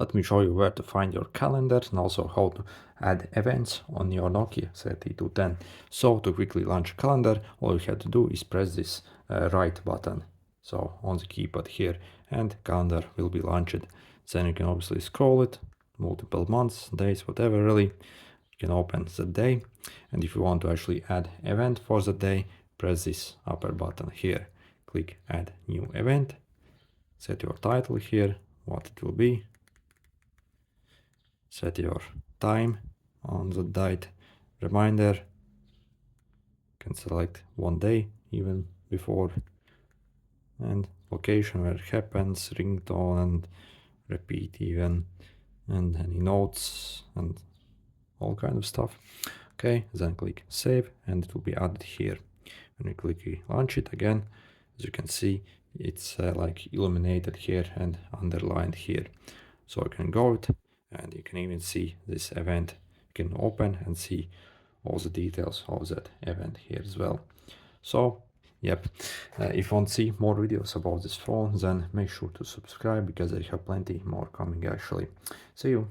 Let me show you where to find your calendar and also how to add events on your Nokia 3210. So to quickly launch a calendar, all you have to do is press this right button. So on the keypad here, and calendar will be launched. Then you can obviously scroll it, multiple months, days, whatever really. You can open the day, and if you want to actually add event for the day, press this upper button here. Click add new event, set your title here, what it will be. Set your time on the date reminder. You can select one day even before, and location where it happens, ringtone, and repeat even, and any notes and all kind of stuff. Okay, then click save and it will be added here. When you click launch it again, as you can see, it's like illuminated here and underlined here. So you can go it, and you can even see this event. You can open and see all the details of that event here as well. So yep, if you want to see more videos about this phone, then make sure to subscribe because I have plenty more coming actually. See you.